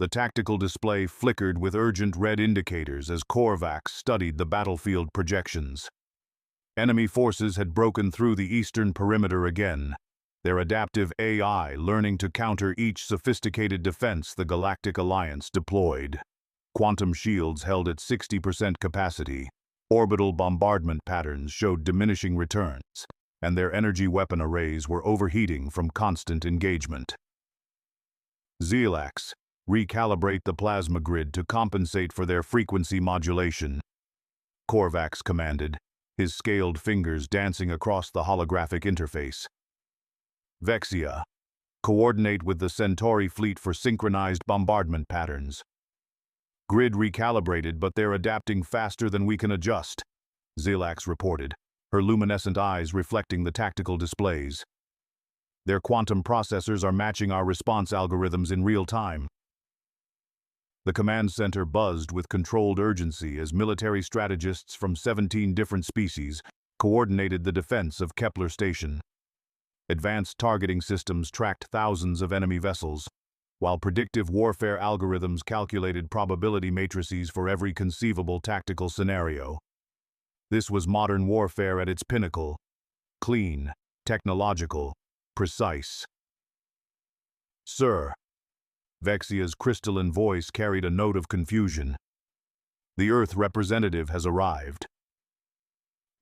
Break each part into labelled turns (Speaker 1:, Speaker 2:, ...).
Speaker 1: The tactical display flickered with urgent red indicators as Korvax studied the battlefield projections. Enemy forces had broken through the eastern perimeter again, their adaptive AI learning to counter each sophisticated defense the Galactic Alliance deployed. Quantum shields held at 60% capacity, orbital bombardment patterns showed diminishing returns, and their energy weapon arrays were overheating from constant engagement. Xelax, recalibrate the plasma grid to compensate for their frequency modulation, Korvax commanded, his scaled fingers dancing across the holographic interface. Vexia, coordinate with the Centauri fleet for synchronized bombardment patterns. Grid recalibrated, but they're adapting faster than we can adjust, Xelax reported, her luminescent eyes reflecting the tactical displays. Their quantum processors are matching our response algorithms in real time. The command center buzzed with controlled urgency as military strategists from 17 different species coordinated the defense of Kepler Station. Advanced targeting systems tracked thousands of enemy vessels, while predictive warfare algorithms calculated probability matrices for every conceivable tactical scenario. This was modern warfare at its pinnacle: clean, technological, precise. Sir, Vexia's crystalline voice carried a note of confusion. The Earth representative has arrived.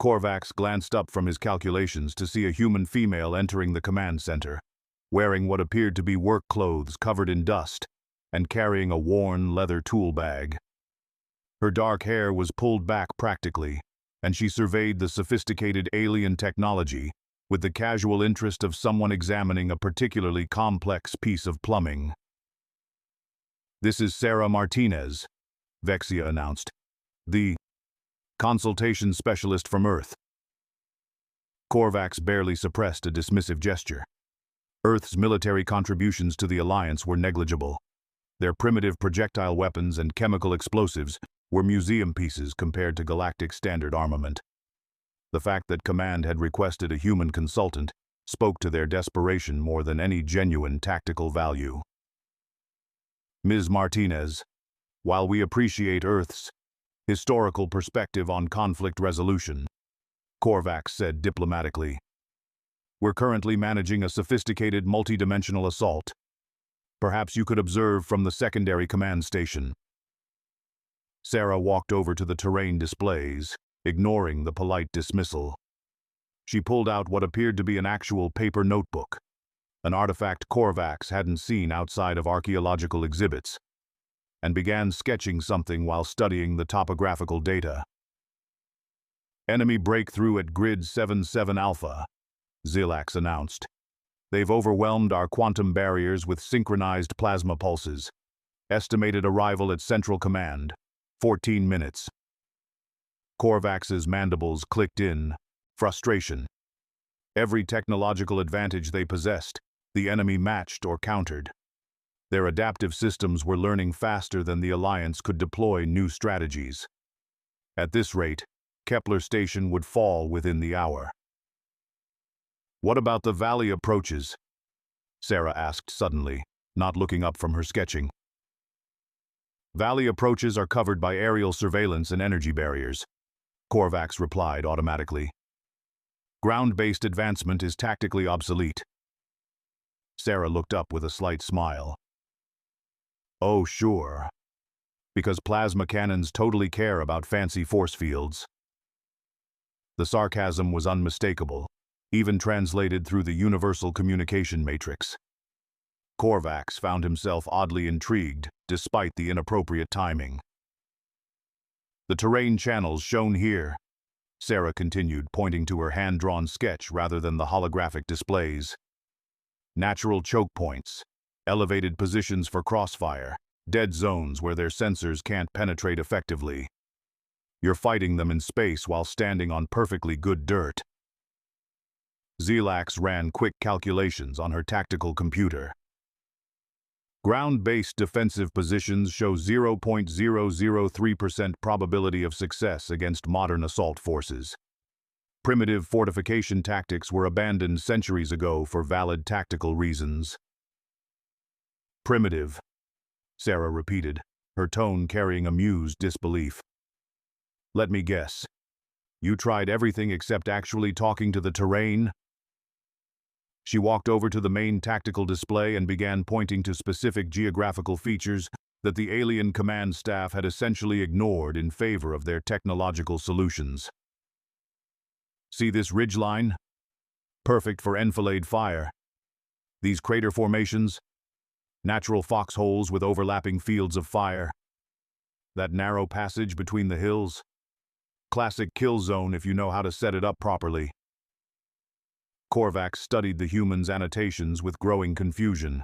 Speaker 1: Korvax glanced up from his calculations to see a human female entering the command center, wearing what appeared to be work clothes covered in dust and carrying a worn leather tool bag. Her dark hair was pulled back practically, and she surveyed the sophisticated alien technology with the casual interest of someone examining a particularly complex piece of plumbing. "This is Sarah Martinez," Vexia announced, "the consultation specialist from Earth." Korvax barely suppressed a dismissive gesture. Earth's military contributions to the Alliance were negligible. Their primitive projectile weapons and chemical explosives were museum pieces compared to galactic standard armament. The fact that Command had requested a human consultant spoke to their desperation more than any genuine tactical value. "Ms. Martinez, while we appreciate Earth's historical perspective on conflict resolution," Korvax said diplomatically, "we're currently managing a sophisticated multidimensional assault. Perhaps you could observe from the secondary command station." Sarah walked over to the terrain displays, ignoring the polite dismissal. She pulled out what appeared to be an actual paper notebook, an artifact Korvax hadn't seen outside of archaeological exhibits, and began sketching something while studying the topographical data. "Enemy breakthrough at Grid 77 Alpha," Xelax announced. "They've overwhelmed our quantum barriers with synchronized plasma pulses. Estimated arrival at Central Command, 14 minutes. Korvax's mandibles clicked in frustration. Every technological advantage they possessed, the enemy matched or countered. Their adaptive systems were learning faster than the Alliance could deploy new strategies. At this rate, Kepler Station would fall within the hour. "What about the valley approaches?" Sarah asked suddenly, not looking up from her sketching. "Valley approaches are covered by aerial surveillance and energy barriers," Korvax replied automatically. "Ground-based advancement is tactically obsolete." Sarah looked up with a slight smile. "Oh, sure. Because plasma cannons totally care about fancy force fields." The sarcasm was unmistakable, even translated through the universal communication matrix. Korvax found himself oddly intrigued, despite the inappropriate timing. "The terrain channels shown here," Sarah continued, pointing to her hand-drawn sketch rather than the holographic displays. "Natural choke points, elevated positions for crossfire, dead zones where their sensors can't penetrate effectively. You're fighting them in space while standing on perfectly good dirt." Xelax ran quick calculations on her tactical computer. "Ground-based defensive positions show 0.003% probability of success against modern assault forces. Primitive fortification tactics were abandoned centuries ago for valid tactical reasons." "Primitive," Sarah repeated, her tone carrying amused disbelief. Let me guess. You tried everything except actually talking to the terrain? She walked over to the main tactical display and began pointing to specific geographical features that the alien command staff had essentially ignored in favor of their technological solutions. See this ridgeline? Perfect for enfilade fire. These crater formations? Natural foxholes with overlapping fields of fire. That narrow passage between the hills? Classic kill zone if you know how to set it up properly. Korvax studied the human's annotations with growing confusion.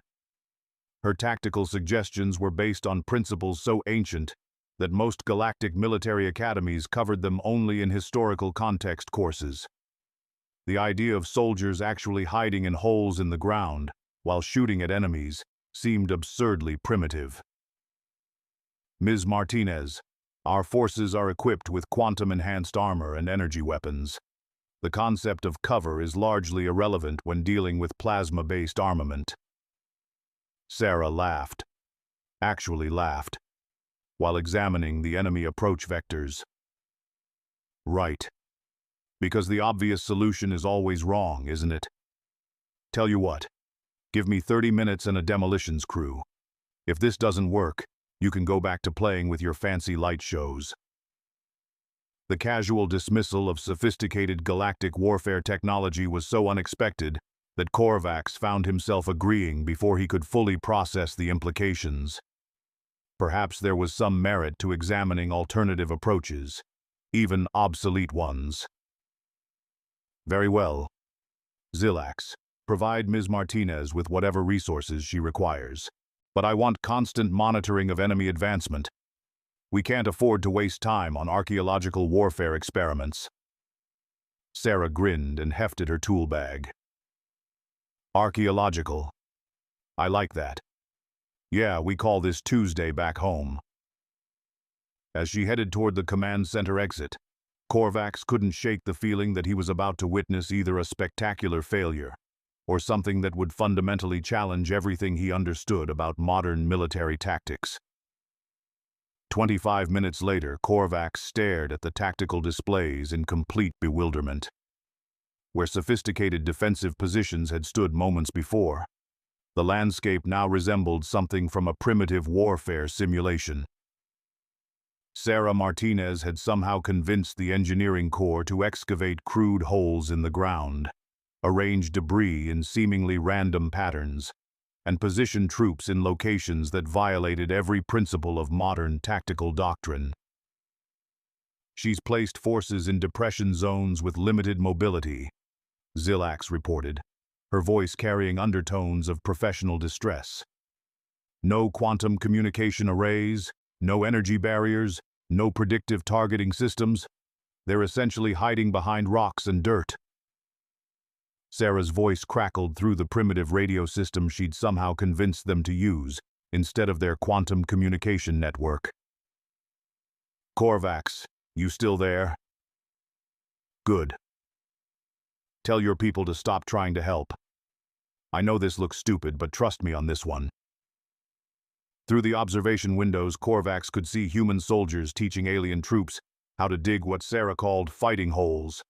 Speaker 1: Her tactical suggestions were based on principles so ancient that most galactic military academies covered them only in historical context courses. The idea of soldiers actually hiding in holes in the ground while shooting at enemies seemed absurdly primitive. Ms. Martinez, our forces are equipped with quantum-enhanced armor and energy weapons. The concept of cover is largely irrelevant when dealing with plasma-based armament. Sarah laughed. Actually laughed, while examining the enemy approach vectors. Right. Because the obvious solution is always wrong, isn't it? Tell you what, give me 30 minutes and a demolitions crew. If this doesn't work, you can go back to playing with your fancy light shows. The casual dismissal of sophisticated galactic warfare technology was so unexpected that Korvax found himself agreeing before he could fully process the implications. Perhaps there was some merit to examining alternative approaches, even obsolete ones. Very well. Zilax, provide Ms. Martinez with whatever resources she requires. But I want constant monitoring of enemy advancement. We can't afford to waste time on archaeological warfare experiments. Sarah grinned and hefted her tool bag. Archaeological. I like that. Yeah, we call this Tuesday back home. As she headed toward the command center exit, Korvax couldn't shake the feeling that he was about to witness either a spectacular failure or something that would fundamentally challenge everything he understood about modern military tactics. 25 minutes later, Korvax stared at the tactical displays in complete bewilderment. Where sophisticated defensive positions had stood moments before, the landscape now resembled something from a primitive warfare simulation. Sarah Martinez had somehow convinced the engineering corps to excavate crude holes in the ground, arrange debris in seemingly random patterns, and position troops in locations that violated every principle of modern tactical doctrine. She's placed forces in depression zones with limited mobility, Zilax reported, her voice carrying undertones of professional distress. No quantum communication arrays, no energy barriers, no predictive targeting systems. They're essentially hiding behind rocks and dirt. Sarah's voice crackled through the primitive radio system she'd somehow convinced them to use, instead of their quantum communication network. Korvax, you still there? Good. Tell your people to stop trying to help. I know this looks stupid, but trust me on this one. Through the observation windows, Korvax could see human soldiers teaching alien troops how to dig what Sarah called fighting holes,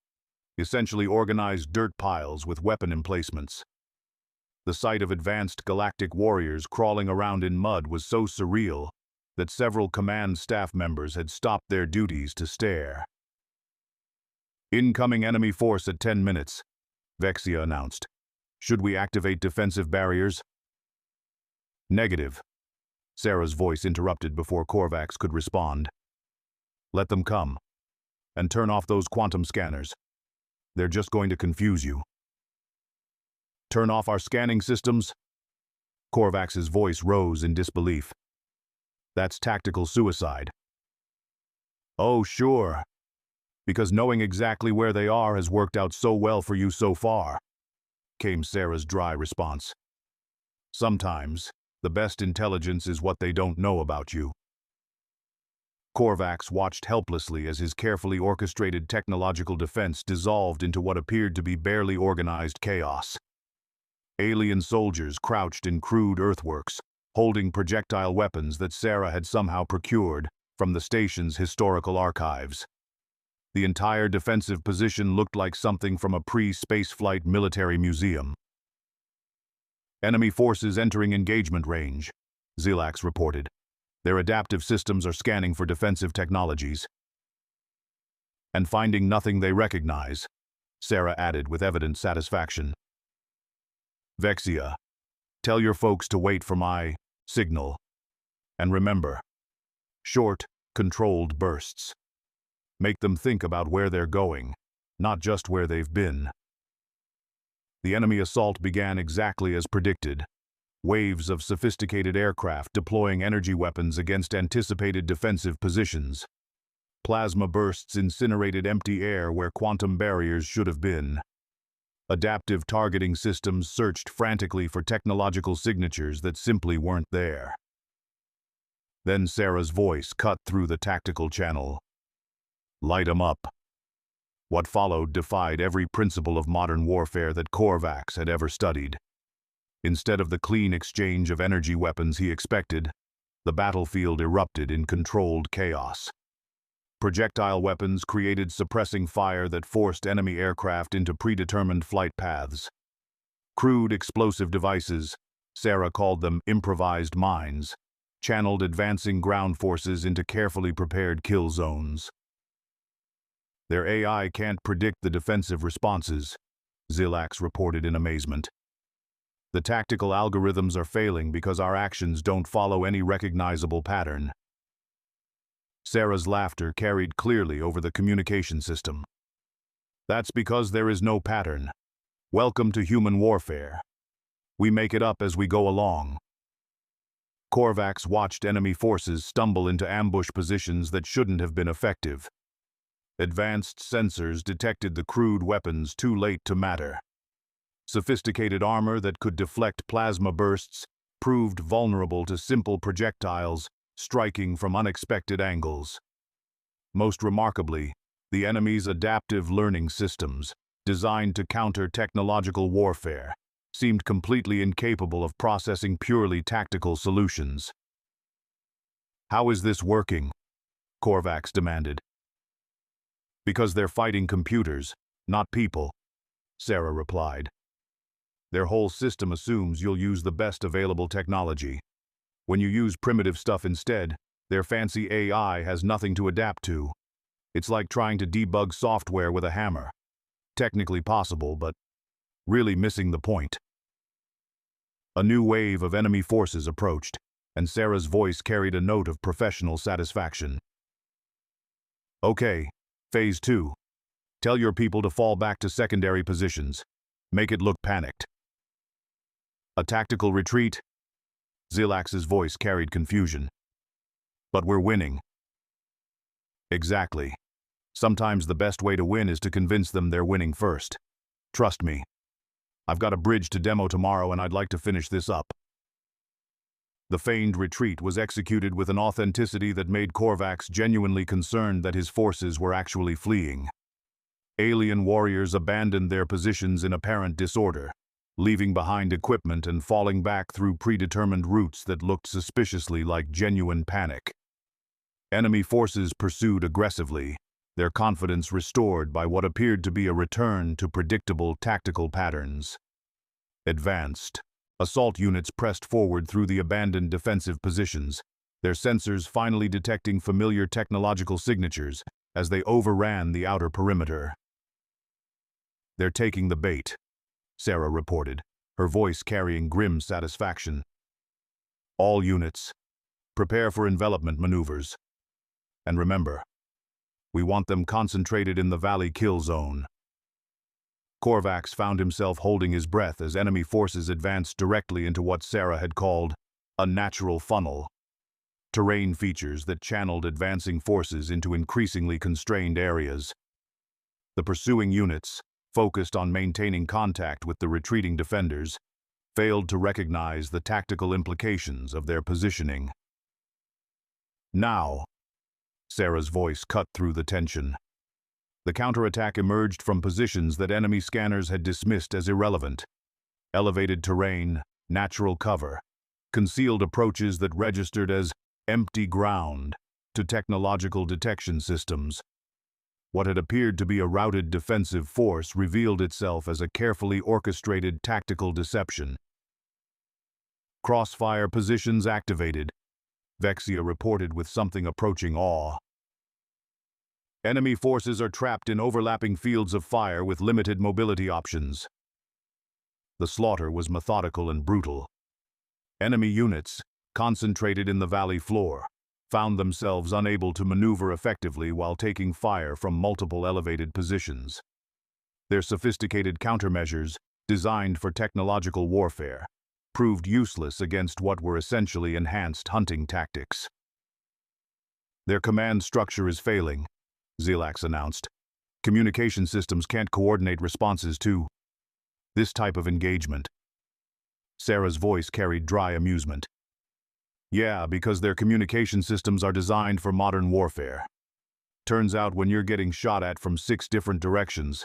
Speaker 1: essentially organized dirt piles with weapon emplacements. The sight of advanced galactic warriors crawling around in mud was so surreal that several command staff members had stopped their duties to stare. Incoming enemy force at 10 minutes, Vexia announced. Should we activate defensive barriers? Negative. Sarah's voice interrupted before Korvax could respond. Let them come. And turn off those quantum scanners. They're just going to confuse you. Turn off our scanning systems? Korvax's voice rose in disbelief. That's tactical suicide. Oh, sure. Because knowing exactly where they are has worked out so well for you so far, came Sarah's dry response. Sometimes, the best intelligence is what they don't know about you. Korvax watched helplessly as his carefully orchestrated technological defense dissolved into what appeared to be barely organized chaos. Alien soldiers crouched in crude earthworks, holding projectile weapons that Sarah had somehow procured from the station's historical archives. The entire defensive position looked like something from a pre-spaceflight military museum. Enemy forces entering engagement range, Zelax reported. Their adaptive systems are scanning for defensive technologies and finding nothing they recognize, Sarah added with evident satisfaction. Vexia, tell your folks to wait for my signal. And remember, short, controlled bursts. Make them think about where they're going, not just where they've been. The enemy assault began exactly as predicted. Waves of sophisticated aircraft deploying energy weapons against anticipated defensive positions. Plasma bursts incinerated empty air where quantum barriers should have been. Adaptive targeting systems searched frantically for technological signatures that simply weren't there. Then Sarah's voice cut through the tactical channel. Light 'em up. What followed defied every principle of modern warfare that Korvax had ever studied. Instead of the clean exchange of energy weapons he expected, the battlefield erupted in controlled chaos. Projectile weapons created suppressing fire that forced enemy aircraft into predetermined flight paths. Crude explosive devices, Sarah called them improvised mines, channeled advancing ground forces into carefully prepared kill zones. Their AI can't predict the defensive responses, Zelax reported in amazement. The tactical algorithms are failing because our actions don't follow any recognizable pattern. Sarah's laughter carried clearly over the communication system. That's because there is no pattern. Welcome to human warfare. We make it up as we go along. Korvax watched enemy forces stumble into ambush positions that shouldn't have been effective. Advanced sensors detected the crude weapons too late to matter. Sophisticated armor that could deflect plasma bursts proved vulnerable to simple projectiles striking from unexpected angles. Most remarkably, the enemy's adaptive learning systems, designed to counter technological warfare, seemed completely incapable of processing purely tactical solutions. How is this working? Korvax demanded. Because they're fighting computers, not people, Sarah replied. Their whole system assumes you'll use the best available technology. When you use primitive stuff instead, their fancy AI has nothing to adapt to. It's like trying to debug software with a hammer. Technically possible, but really missing the point. A new wave of enemy forces approached, and Sarah's voice carried a note of professional satisfaction. Okay, Phase 2. Tell your people to fall back to secondary positions. Make it look panicked. A tactical retreat? Zelax's voice carried confusion. But we're winning. Exactly. Sometimes the best way to win is to convince them they're winning first. Trust me. I've got a bridge to demo tomorrow and I'd like to finish this up. The feigned retreat was executed with an authenticity that made Korvax genuinely concerned that his forces were actually fleeing. Alien warriors abandoned their positions in apparent disorder, leaving behind equipment and falling back through predetermined routes that looked suspiciously like genuine panic. Enemy forces pursued aggressively, their confidence restored by what appeared to be a return to predictable tactical patterns. Advanced assault units pressed forward through the abandoned defensive positions, their sensors finally detecting familiar technological signatures as they overran the outer perimeter. They're taking the bait, Sarah reported, her voice carrying grim satisfaction. All units, prepare for envelopment maneuvers. And remember, we want them concentrated in the valley kill zone. Korvax found himself holding his breath as enemy forces advanced directly into what Sarah had called a natural funnel. Terrain features that channeled advancing forces into increasingly constrained areas. The pursuing units, focused on maintaining contact with the retreating defenders, failed to recognize the tactical implications of their positioning. Now, Sarah's voice cut through the tension. The counterattack emerged from positions that enemy scanners had dismissed as irrelevant. Elevated terrain, natural cover. concealed approaches that registered as empty ground to technological detection systems. What had appeared to be a routed defensive force revealed itself as a carefully orchestrated tactical deception. Crossfire positions activated, Vexia reported with something approaching awe. Enemy forces are trapped in overlapping fields of fire with limited mobility options. The slaughter was methodical and brutal. Enemy units, concentrated in the valley floor, found themselves unable to maneuver effectively while taking fire from multiple elevated positions. Their sophisticated countermeasures, designed for technological warfare, proved useless against what were essentially enhanced hunting tactics. Their command structure is failing, Zelax announced. Communication systems can't coordinate responses to this type of engagement. Sarah's voice carried dry amusement. Yeah, because their communication systems are designed for modern warfare. Turns out when you're getting shot at from 6 different directions,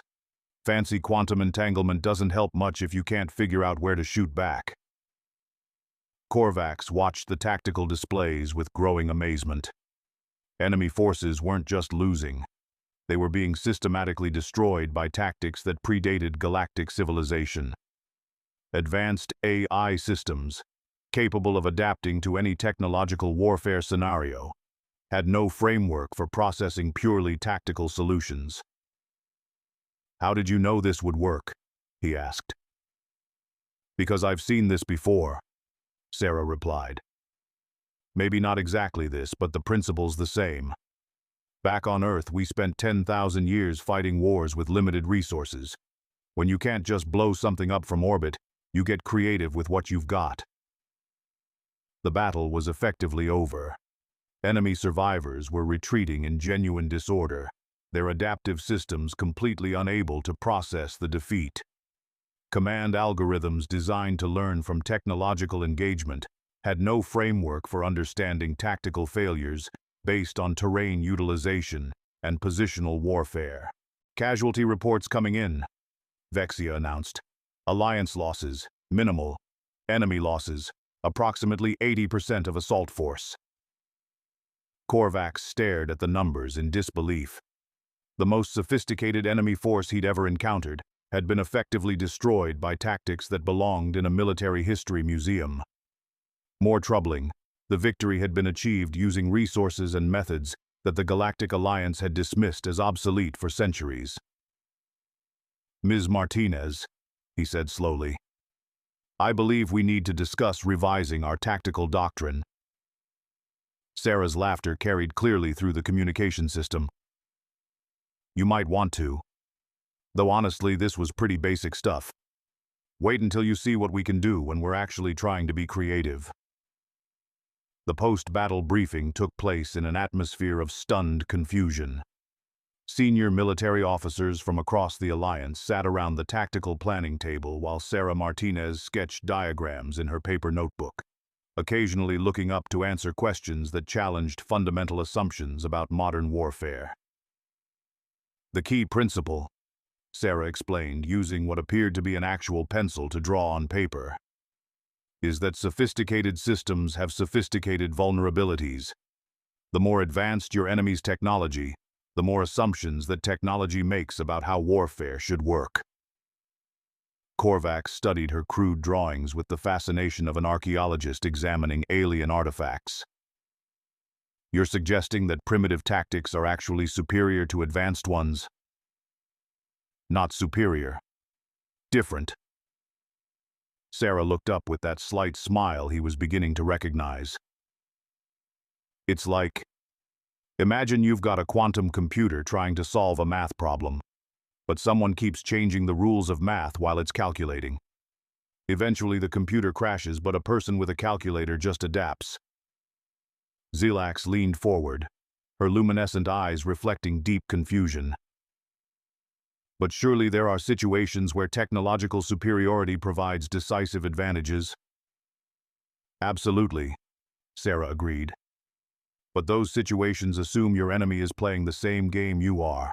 Speaker 1: fancy quantum entanglement doesn't help much if you can't figure out where to shoot back. Korvax watched the tactical displays with growing amazement. Enemy forces weren't just losing. They were being systematically destroyed by tactics that predated galactic civilization. Advanced AI systems, capable of adapting to any technological warfare scenario, had no framework for processing purely tactical solutions. How did you know this would work? He asked. Because I've seen this before, Sarah replied. Maybe not exactly this, but the principle's the same. Back on Earth, we spent 10,000 years fighting wars with limited resources. When you can't just blow something up from orbit, you get creative with what you've got. The battle was effectively over. Enemy survivors were retreating in genuine disorder, their adaptive systems completely unable to process the defeat. Command algorithms designed to learn from technological engagement had no framework for understanding tactical failures based on terrain utilization and positional warfare. Casualty reports coming in, Vexia announced. Alliance losses, minimal. Enemy losses, approximately 80% of assault force. Korvax stared at the numbers in disbelief. The most sophisticated enemy force he'd ever encountered had been effectively destroyed by tactics that belonged in a military history museum. More troubling, the victory had been achieved using resources and methods that the Galactic Alliance had dismissed as obsolete for centuries. Ms. Martinez, he said slowly, I believe we need to discuss revising our tactical doctrine. Sarah's laughter carried clearly through the communication system. You might want to. Though honestly, this was pretty basic stuff. Wait until you see what we can do when we're actually trying to be creative. The post-battle briefing took place in an atmosphere of stunned confusion. Senior military officers from across the Alliance sat around the tactical planning table while Sarah Martinez sketched diagrams in her paper notebook, occasionally looking up to answer questions that challenged fundamental assumptions about modern warfare. The key principle, Sarah explained, using what appeared to be an actual pencil to draw on paper, is that sophisticated systems have sophisticated vulnerabilities. The more advanced your enemy's technology, the more assumptions that technology makes about how warfare should work. Korvax studied her crude drawings with the fascination of an archaeologist examining alien artifacts. You're suggesting that primitive tactics are actually superior to advanced ones? Not superior. Different. Sarah looked up with that slight smile he was beginning to recognize. It's like, imagine you've got a quantum computer trying to solve a math problem, but someone keeps changing the rules of math while it's calculating. Eventually the computer crashes, but a person with a calculator just adapts. Zelax leaned forward, her luminescent eyes reflecting deep confusion. But surely there are situations where technological superiority provides decisive advantages. Absolutely, Sarah agreed. But those situations assume your enemy is playing the same game you are.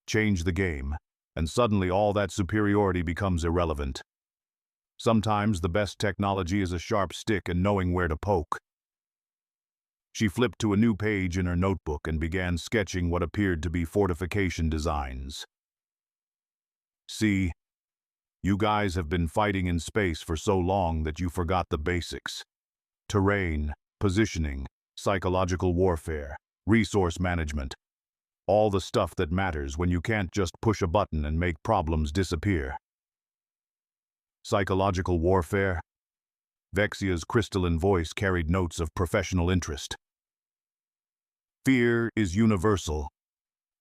Speaker 1: Change the game, and suddenly all that superiority becomes irrelevant. Sometimes the best technology is a sharp stick and knowing where to poke. She flipped to a new page in her notebook and began sketching what appeared to be fortification designs. See, you guys have been fighting in space for so long that you forgot the basics. Terrain, positioning, psychological warfare, resource management. All the stuff that matters when you can't just push a button and make problems disappear. Psychological warfare? Vexia's crystalline voice carried notes of professional interest. Fear is universal,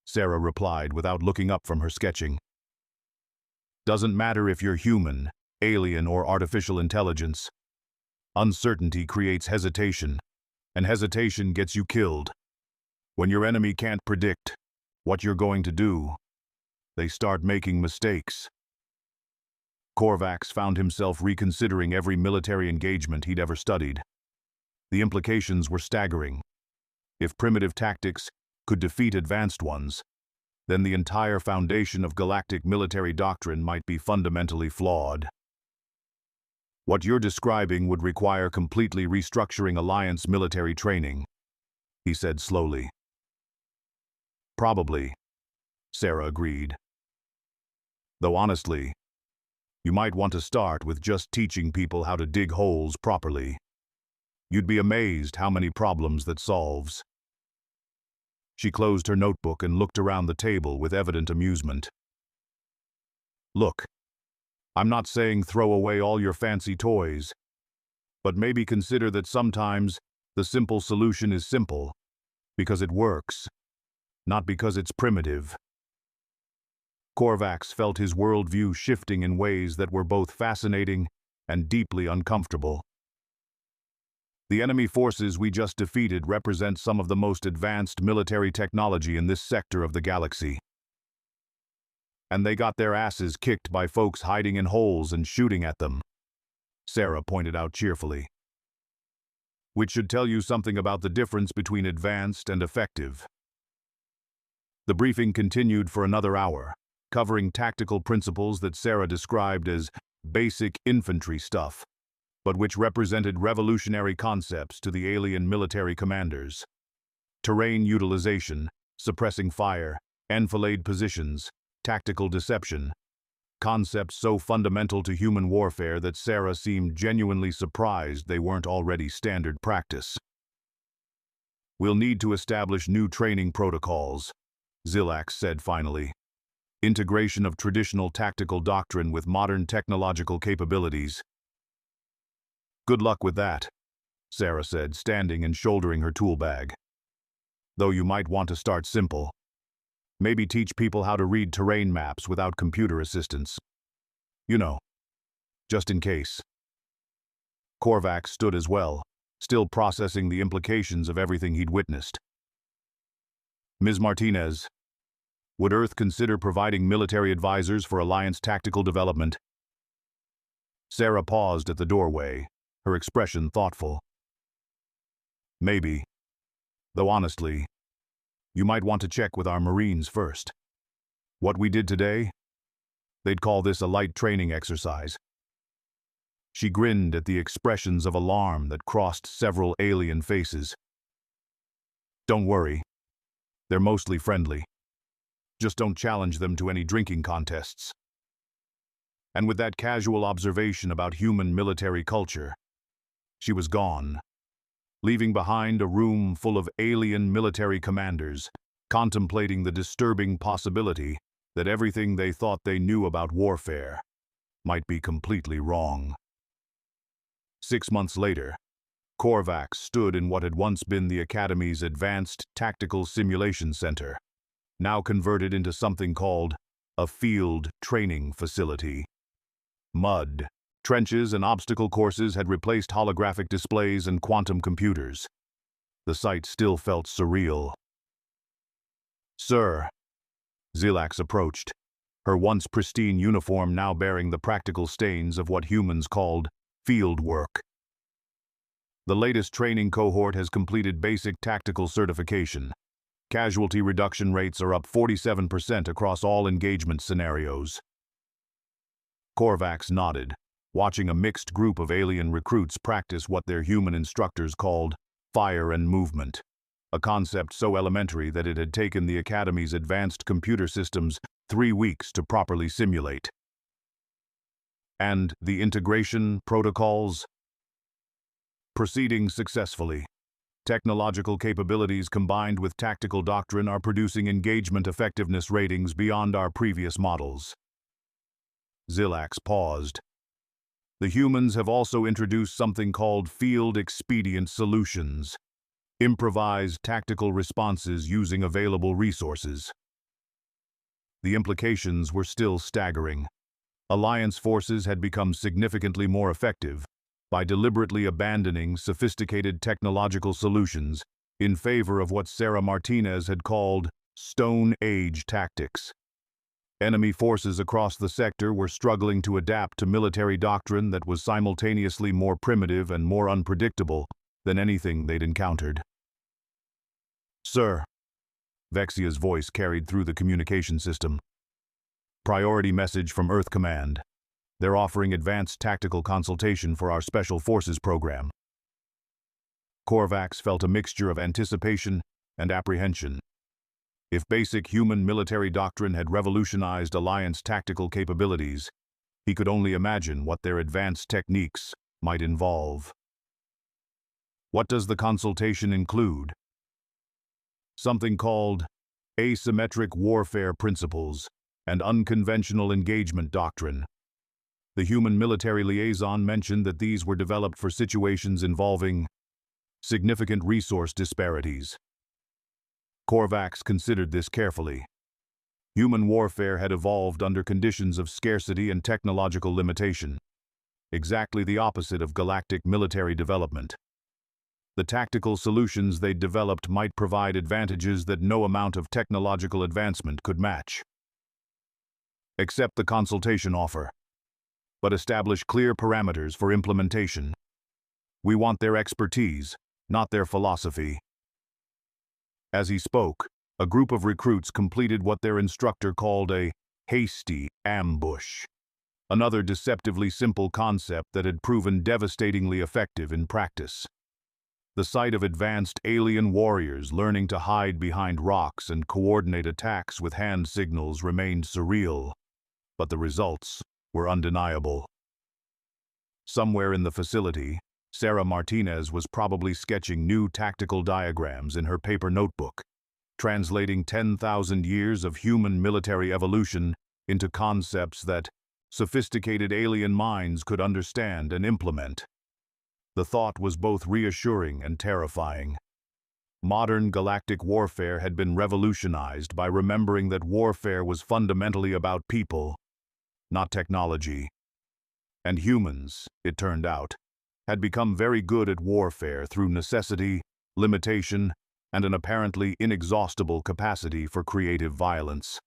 Speaker 1: Sarah replied without looking up from her sketching. Doesn't matter if you're human, alien, or artificial intelligence. Uncertainty creates hesitation, and hesitation gets you killed. When your enemy can't predict what you're going to do, they start making mistakes. Korvax found himself reconsidering every military engagement he'd ever studied. The implications were staggering. If primitive tactics could defeat advanced ones, then the entire foundation of galactic military doctrine might be fundamentally flawed. What you're describing would require completely restructuring Alliance military training, he said slowly. Probably, Sarah agreed. Though honestly, you might want to start with just teaching people how to dig holes properly. You'd be amazed how many problems that solves. She closed her notebook and looked around the table with evident amusement. Look, I'm not saying throw away all your fancy toys, but maybe consider that sometimes the simple solution is simple because it works, not because it's primitive. Korvax felt his worldview shifting in ways that were both fascinating and deeply uncomfortable. The enemy forces we just defeated represent some of the most advanced military technology in this sector of the galaxy. And they got their asses kicked by folks hiding in holes and shooting at them, Sarah pointed out cheerfully. Which should tell you something about the difference between advanced and effective. The briefing continued for another hour, covering tactical principles that Sarah described as basic infantry stuff, but which represented revolutionary concepts to the alien military commanders. Terrain utilization, suppressing fire, enfilade positions, tactical deception. Concepts so fundamental to human warfare that Sarah seemed genuinely surprised they weren't already standard practice. We'll need to establish new training protocols, Zilax said finally. Integration of traditional tactical doctrine with modern technological capabilities. Good luck with that, Sarah said, standing and shouldering her tool bag. Though you might want to start simple. Maybe teach people how to read terrain maps without computer assistance. You know, just in case. Korvax stood as well, still processing the implications of everything he'd witnessed. Ms. Martinez, would Earth consider providing military advisors for Alliance tactical development? Sarah paused at the doorway, her expression thoughtful. Maybe. Though honestly, you might want to check with our Marines first. What we did today? They'd call this a light training exercise. She grinned at the expressions of alarm that crossed several alien faces. Don't worry. They're mostly friendly. Just don't challenge them to any drinking contests. And with that casual observation about human military culture, she was gone, leaving behind a room full of alien military commanders, contemplating the disturbing possibility that everything they thought they knew about warfare might be completely wrong. 6 months later, Korvax stood in what had once been the Academy's Advanced Tactical Simulation Center, now converted into something called a field training facility. Mud, trenches, and obstacle courses had replaced holographic displays and quantum computers. The site still felt surreal. Sir, Zilax approached, her once pristine uniform now bearing the practical stains of what humans called field work. The latest training cohort has completed basic tactical certification. Casualty reduction rates are up 47% across all engagement scenarios. Korvax nodded, watching a mixed group of alien recruits practice what their human instructors called fire and movement, a concept so elementary that it had taken the Academy's advanced computer systems 3 weeks to properly simulate. And the integration protocols? Proceeding successfully. Technological capabilities combined with tactical doctrine are producing engagement effectiveness ratings beyond our previous models. Zilax paused. The humans have also introduced something called field expedient solutions, improvised tactical responses using available resources. The implications were still staggering. Alliance forces had become significantly more effective by deliberately abandoning sophisticated technological solutions in favor of what Sarah Martinez had called Stone Age tactics. Enemy forces across the sector were struggling to adapt to military doctrine that was simultaneously more primitive and more unpredictable than anything they'd encountered. "Sir," Vexia's voice carried through the communication system. "Priority message from Earth Command. They're offering advanced tactical consultation for our Special Forces program." Korvax felt a mixture of anticipation and apprehension. If basic human military doctrine had revolutionized Alliance tactical capabilities, he could only imagine what their advanced techniques might involve. "What does the consultation include?" "Something called asymmetric warfare principles and unconventional engagement doctrine." The human military liaison mentioned that these were developed for situations involving significant resource disparities. Korvax considered this carefully. Human warfare had evolved under conditions of scarcity and technological limitation, exactly the opposite of galactic military development. The tactical solutions they'd developed might provide advantages that no amount of technological advancement could match. "Accept the consultation offer, but establish clear parameters for implementation. We want their expertise, not their philosophy." As he spoke, a group of recruits completed what their instructor called a hasty ambush, another deceptively simple concept that had proven devastatingly effective in practice. The sight of advanced alien warriors learning to hide behind rocks and coordinate attacks with hand signals remained surreal, but the results were undeniable. Somewhere in the facility, Sarah Martinez was probably sketching new tactical diagrams in her paper notebook, translating 10,000 years of human military evolution into concepts that sophisticated alien minds could understand and implement. The thought was both reassuring and terrifying. Modern galactic warfare had been revolutionized by remembering that warfare was fundamentally about people, not technology. And humans, it turned out, had become very good at warfare through necessity, limitation, and an apparently inexhaustible capacity for creative violence.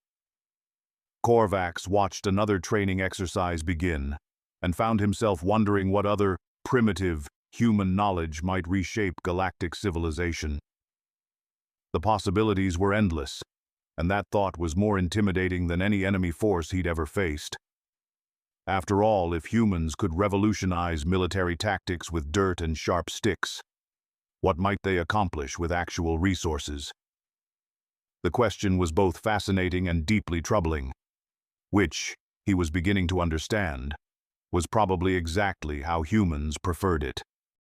Speaker 1: Korvax watched another training exercise begin and found himself wondering what other primitive human knowledge might reshape galactic civilization. The possibilities were endless, and that thought was more intimidating than any enemy force he'd ever faced. After all, if humans could revolutionize military tactics with dirt and sharp sticks, what might they accomplish with actual resources? The question was both fascinating and deeply troubling, which, he was beginning to understand, was probably exactly how humans preferred it.